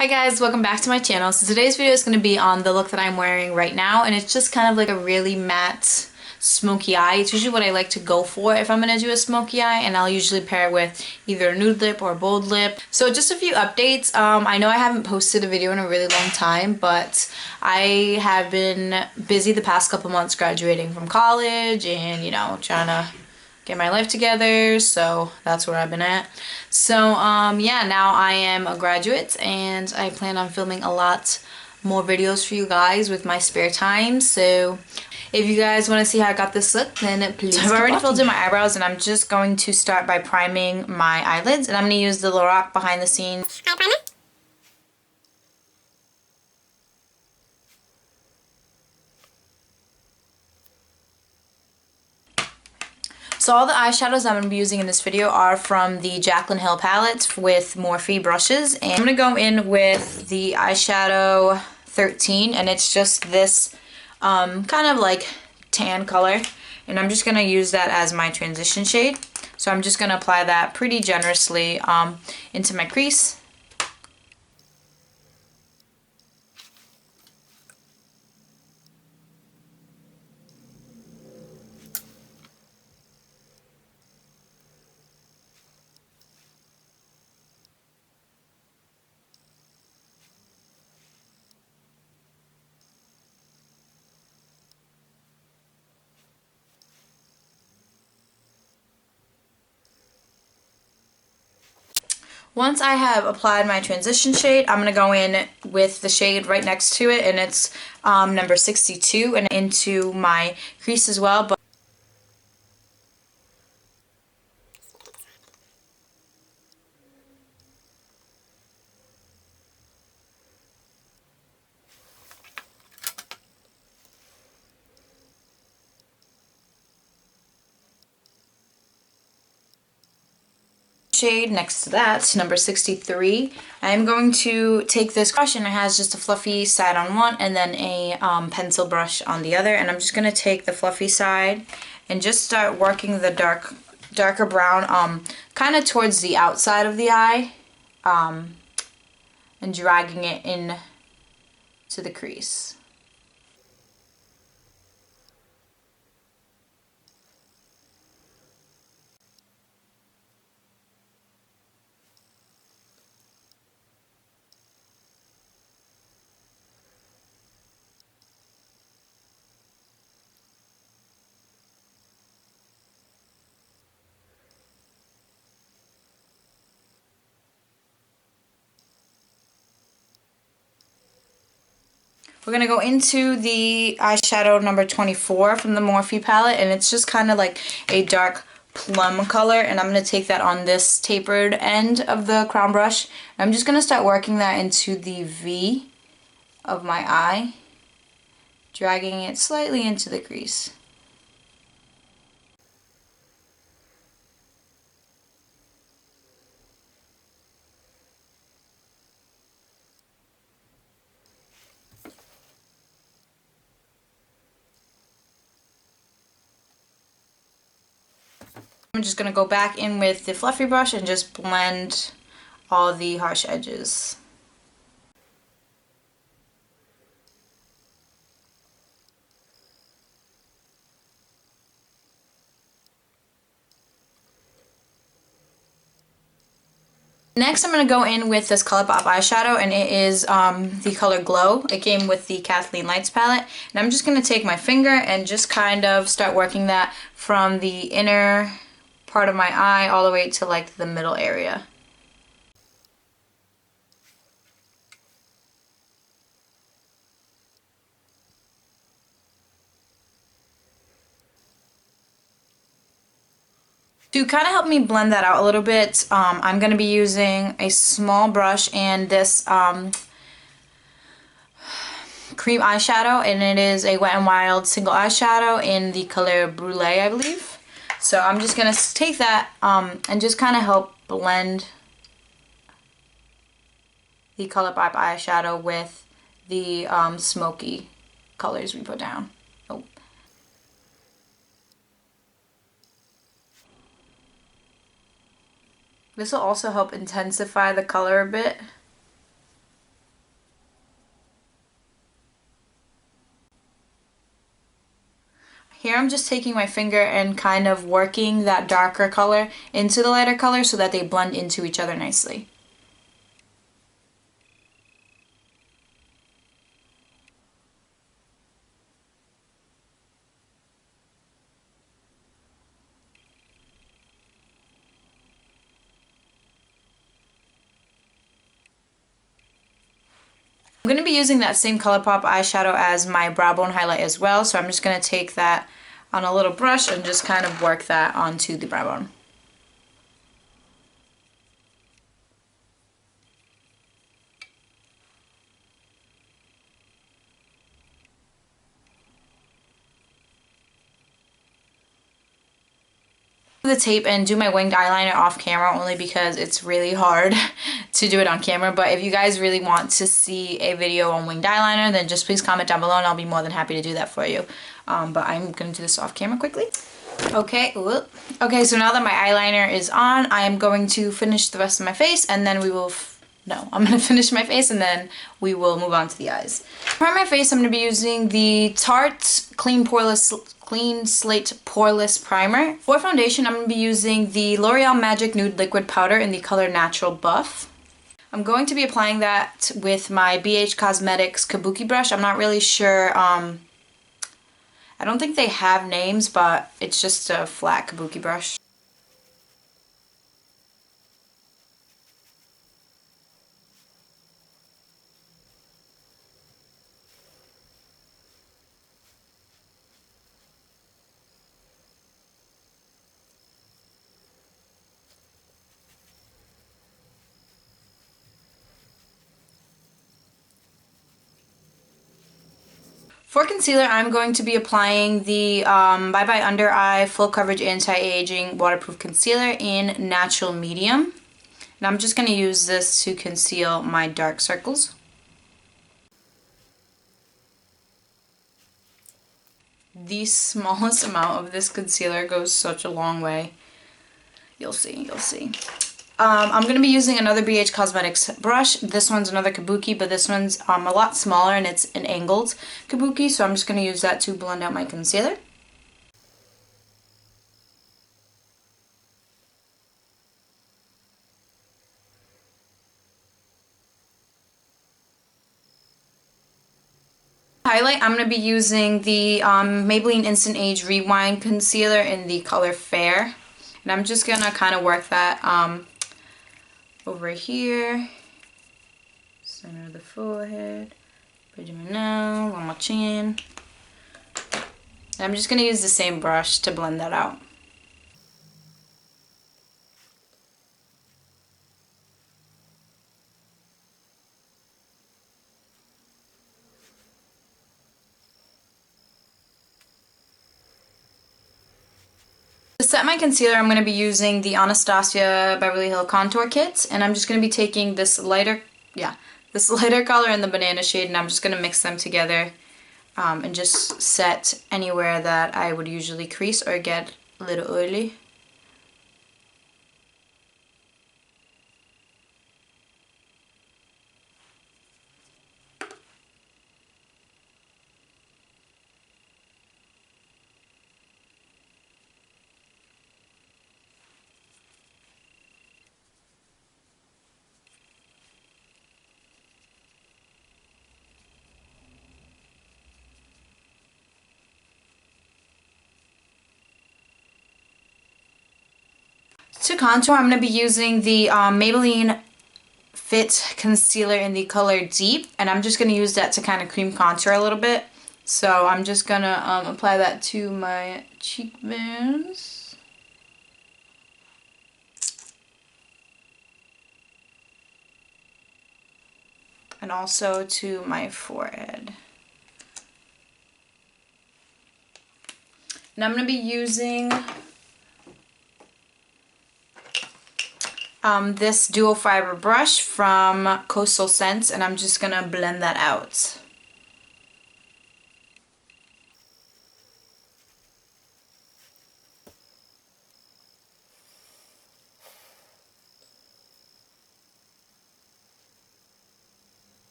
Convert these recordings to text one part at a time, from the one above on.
Hi guys, welcome back to my channel. So today's video is going to be on the look that I'm wearing right now, and it's just kind of like a really matte smoky eye. It's usually what I like to go for if I'm going to do a smoky eye, and I'll usually pair it with either a nude lip or a bold lip. So just a few updates. I know I haven't posted a video in a really long time, but I have been busy the past couple months graduating from college and, you know, trying to get my life together, so that's where I've been at. So yeah, now I am a graduate and I plan on filming a lot more videos for you guys with my spare time. So if you guys want to see how I got this look, then please keep watching. I've already filled in my eyebrows, and I'm just going to start by priming my eyelids, and I'm going to use the Lorac behind the scenes eye primer. So all the eyeshadows I'm going to be using in this video are from the Jaclyn Hill palettes with Morphe brushes. And I'm going to go in with the eyeshadow 13, and it's just this kind of like tan color. And I'm just going to use that as my transition shade. So I'm just going to apply that pretty generously into my crease. Once I have applied my transition shade, I'm going to go in with the shade right next to it, and it's number 62, and into my crease as well. But shade next to that, number 63, I'm going to take this brush, and it has just a fluffy side on one and then a pencil brush on the other, and I'm just going to take the fluffy side and just start working the darker brown kind of towards the outside of the eye and dragging it in to the crease. We're going to go into the eyeshadow number 24 from the Morphe palette, and it's just kind of like a dark plum color, and I'm going to take that on this tapered end of the crown brush. I'm just going to start working that into the V of my eye, dragging it slightly into the crease. I'm just going to go back in with the fluffy brush and just blend all the harsh edges. Next, I'm going to go in with this Colourpop eyeshadow, and it is the color Glow. It came with the Kathleen Lights palette. And I'm just going to take my finger and just kind of start working that from the inner part of my eye all the way to like the middle area. To kind of help me blend that out a little bit, I'm going to be using a small brush and this cream eyeshadow, and it is a Wet n Wild single eyeshadow in the color Brulee, I believe. So I'm just going to take that and just kind of help blend the Colourpop eyeshadow with the smoky colors we put down. Oh. This will also help intensify the color a bit. Here I'm just taking my finger and kind of working that darker color into the lighter color so that they blend into each other nicely. I'm going to be using that same Colourpop eyeshadow as my brow bone highlight as well, so I'm just going to take that on a little brush and just kind of work that onto the brow bone. The tape and do my winged eyeliner off camera only because it's really hard to do it on camera, but if you guys really want to see a video on winged eyeliner, then just please comment down below and I'll be more than happy to do that for you. But I'm going to do this off camera quickly. Okay, okay, so now that my eyeliner is on, I am going to finish the rest of my face and then we will I'm going to finish my face and then we will move on to the eyes. For my face, I'm going to be using the Tarte Clean Slate Poreless Primer. For foundation, I'm going to be using the L'Oreal Magic Nude Liquid Powder in the color Natural Buff. I'm going to be applying that with my BH Cosmetics Kabuki brush. I'm not really sure, I don't think they have names, but it's just a flat Kabuki brush. For concealer, I'm going to be applying the Bye Bye Under Eye Full Coverage Anti-Aging Waterproof Concealer in Natural Medium. And I'm just going to use this to conceal my dark circles. The smallest amount of this concealer goes such a long way. You'll see, you'll see. I'm going to be using another BH Cosmetics brush. This one's another Kabuki, but this one's a lot smaller and it's an angled Kabuki, so I'm just going to use that to blend out my concealer. Highlight, I'm going to be using the Maybelline Instant Age Rewind Concealer in the color Fair. And I'm just going to kind of work that over here, center of the forehead, bridge of my nose, on my chin. And I'm just going to use the same brush to blend that out. To set my concealer, I'm going to be using the Anastasia Beverly Hill Contour Kit, and I'm just going to be taking this lighter color and the banana shade, and I'm just going to mix them together and just set anywhere that I would usually crease or get a little oily. To contour, I'm going to be using the Maybelline Fit Concealer in the color Deep, and I'm just going to use that to kind of cream contour a little bit. So I'm just going to apply that to my cheekbones. And also to my forehead. And I'm going to be using this dual fiber brush from Coastal Scents, and I'm just gonna blend that out.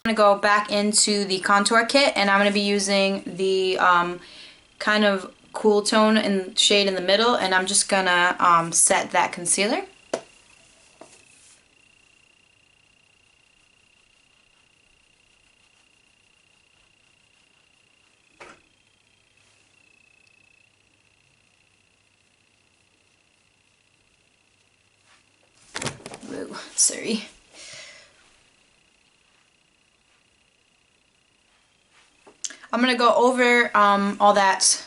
I'm going to go back into the contour kit, and I'm going to be using the kind of cool tone and shade in the middle, and I'm just going to set that concealer. Whoa, sorry. I'm going to go over all that.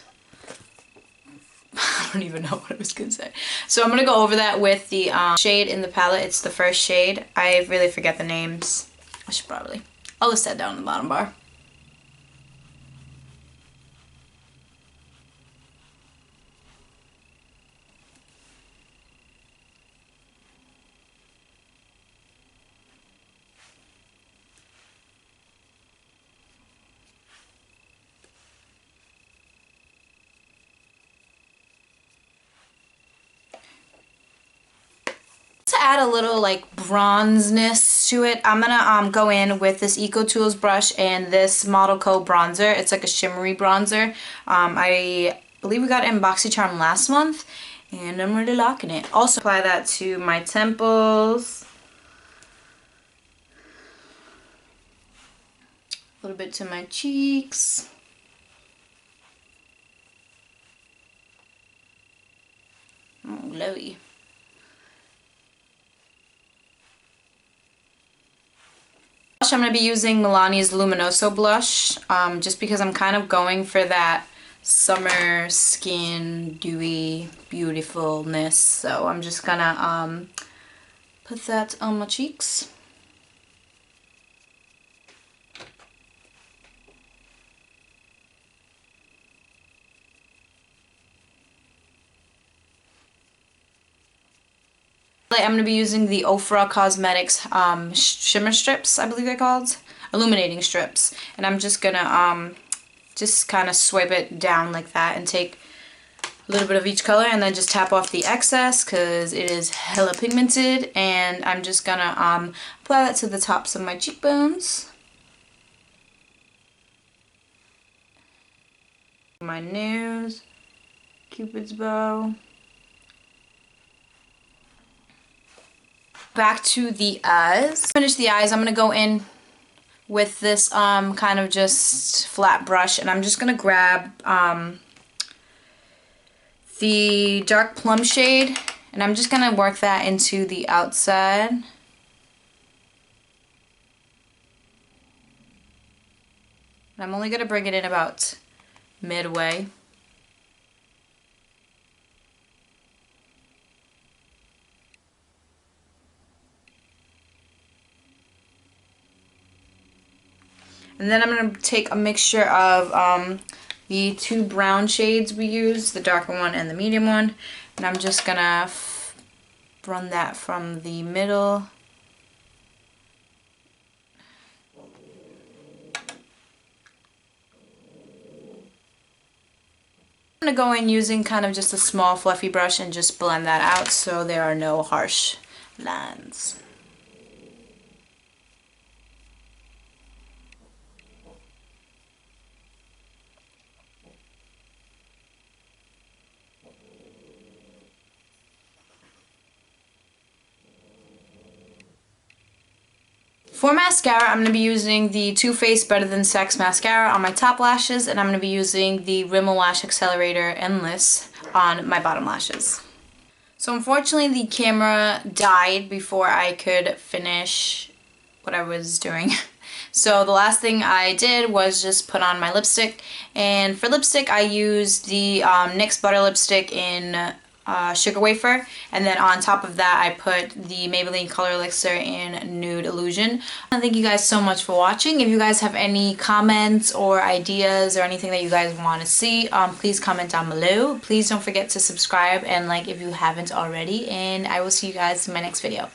I don't even know what I was going to say. So I'm going to go over that with the shade in the palette. It's the first shade. I really forget the names. I should probably. I'll list that down in the bottom bar. To add a little like bronzeness to it, I'm gonna go in with this Eco Tools brush and this Model Co bronzer. It's like a shimmery bronzer. I believe we got it in BoxyCharm last month, and I'm really liking it. Also apply that to my temples, a little bit to my cheeks. Oh, glowy. I'm going to be using Milani's Luminoso blush, just because I'm kind of going for that summer skin dewy beautifulness. So I'm just going to put that on my cheeks. I'm going to be using the Ofra Cosmetics Shimmer strips, I believe they're called. Illuminating strips. And I'm just going to just kind of swipe it down like that and take a little bit of each color and then just tap off the excess because it is hella pigmented. And I'm just going to apply that to the tops of my cheekbones. My nose, Cupid's bow. Back to the eyes. Finish the eyes. I'm going to go in with this kind of just flat brush, and I'm just going to grab the dark plum shade, and I'm just going to work that into the outside. And I'm only going to bring it in about midway. And then I'm going to take a mixture of the two brown shades we use, the darker one and the medium one, and I'm just going to run that from the middle. I'm going to go in using kind of just a small fluffy brush and just blend that out so there are no harsh lines. For mascara, I'm going to be using the Too Faced Better Than Sex Mascara on my top lashes, and I'm going to be using the RImmel Lash Accelerator Endless on my bottom lashes. So unfortunately the camera died before I could finish what I was doing. So the last thing I did was just put on my lipstick, and for lipstick I used the NYX Butter Lipstick in Sugar Wafer, and then on top of that I put the Maybelline Color Elixir in Nude Illusion. Thank you guys so much for watching. If you guys have any comments or ideas or anything that you guys want to see, please comment down below. Please don't forget to subscribe and like if you haven't already, and I will see you guys in my next video.